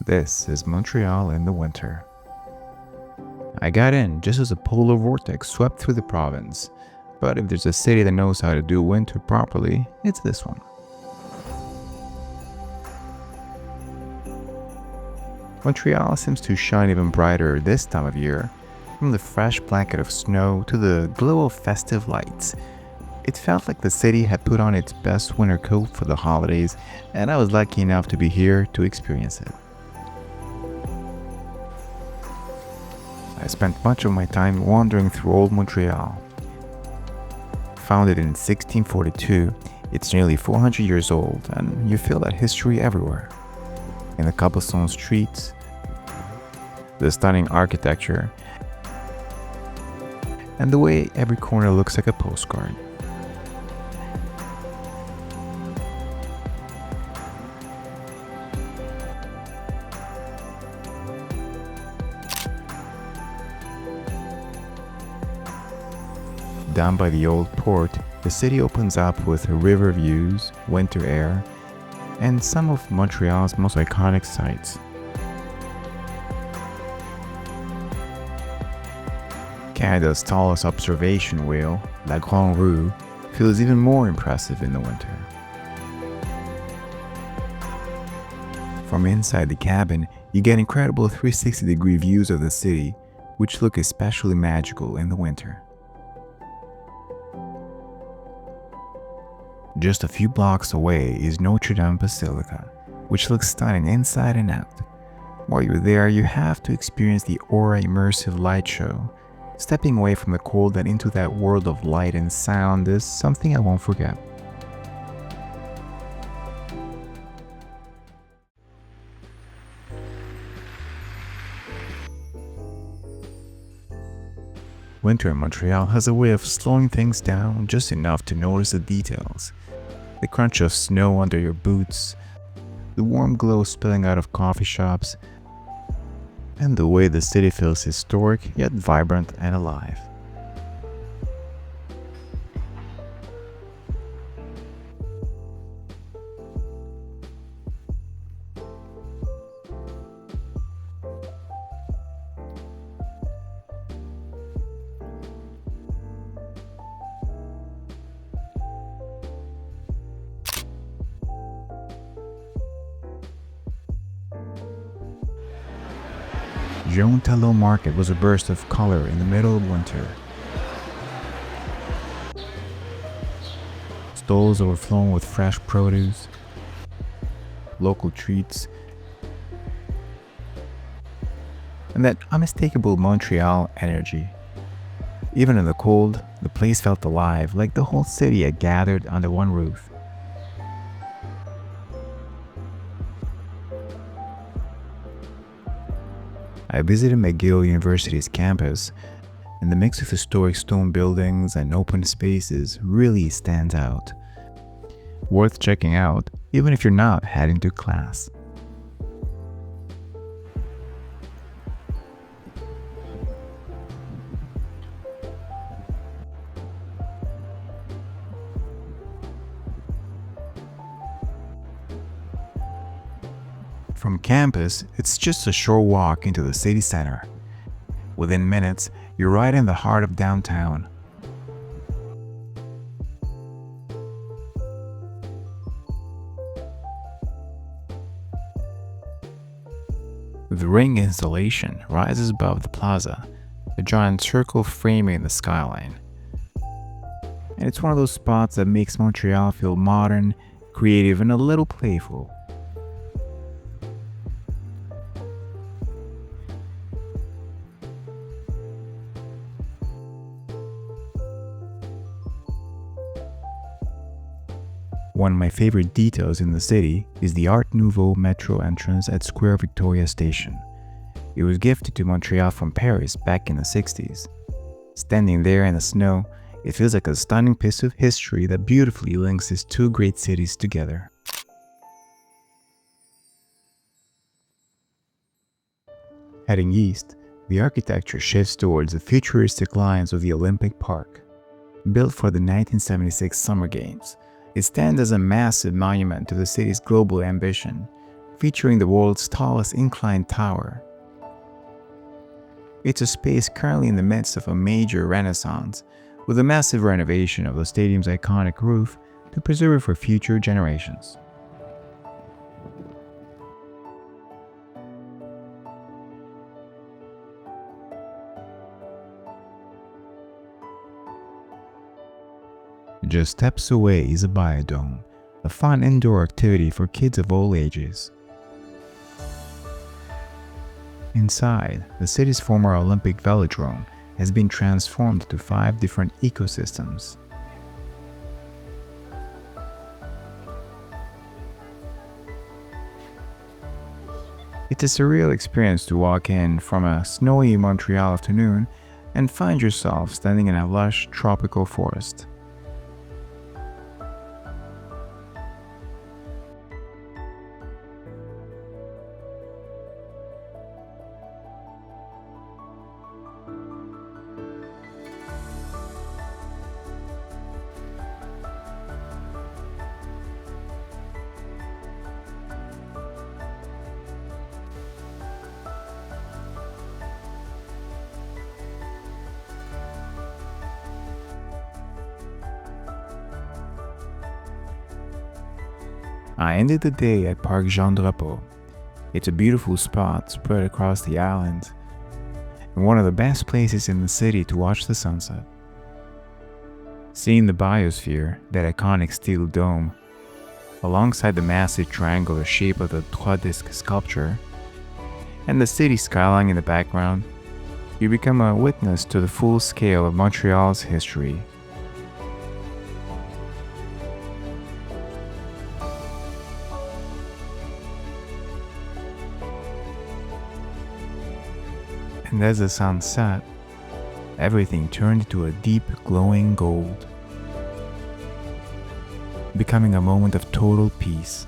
This is Montreal in the winter. I got in just as a polar vortex swept through the province, but if there's a city that knows how to do winter properly, it's this one. Montreal seems to shine even brighter this time of year, from the fresh blanket of snow to the glow of festive lights. It felt like the city had put on its best winter coat for the holidays, and I was lucky enough to be here to experience it. I spent much of my time wandering through Old Montreal. Founded in 1642, it's nearly 400 years old, and you feel that history everywhere. In the cobblestone streets, the stunning architecture, and the way every corner looks like a postcard. Down by the old port, the city opens up with river views, winter air, and some of Montreal's most iconic sights. Canada's tallest observation wheel, la Grande Roue, feels even more impressive in the winter. From inside the cabin, you get incredible 360-degree views of the city, which look especially magical in the winter. Just a few blocks away is Notre-Dame Basilica, which looks stunning inside and out. While you're there, you have to experience the Aura immersive light show. Stepping away from the cold and into that world of light and sound is something I won't forget. Winter in Montreal has a way of slowing things down just enough to notice the details. The crunch of snow under your boots, the warm glow spilling out of coffee shops, and the way the city feels historic yet vibrant and alive. Jean-Talon Market was a burst of color in the middle of winter. Stalls overflowing with fresh produce, local treats, and that unmistakable Montreal energy. Even in the cold, the place felt alive, like the whole city had gathered under one roof. I visited McGill University's campus, and the mix of historic stone buildings and open spaces really stands out. Worth checking out, even if you're not heading to class. From campus, it's just a short walk into the city center. Within minutes, you're right in the heart of downtown. The ring installation rises above the plaza, a giant circle framing the skyline. And it's one of those spots that makes Montreal feel modern, creative, and a little playful. One of my favorite details in the city is the Art Nouveau metro entrance at Square Victoria Station. It was gifted to Montreal from Paris back in the 60s. Standing there in the snow, it feels like a stunning piece of history that beautifully links these two great cities together. Heading east, the architecture shifts towards the futuristic lines of the Olympic Park. Built for the 1976 Summer Games, it stands as a massive monument to the city's global ambition, featuring the world's tallest inclined tower. It's a space currently in the midst of a major renaissance, with a massive renovation of the stadium's iconic roof to preserve it for future generations. Just steps away is a biodome, a fun indoor activity for kids of all ages. Inside, the city's former Olympic velodrome has been transformed into 5 different ecosystems. It's a surreal experience to walk in from a snowy Montreal afternoon and find yourself standing in a lush tropical forest. I ended the day at Parc Jean-Drapeau. It's a beautiful spot spread across the island, and one of the best places in the city to watch the sunset. Seeing the biosphere, that iconic steel dome, alongside the massive triangular shape of the trois-disc sculpture, and the city skyline in the background, you become a witness to the full scale of Montreal's history. And as the sun set, everything turned into a deep glowing gold, becoming a moment of total peace.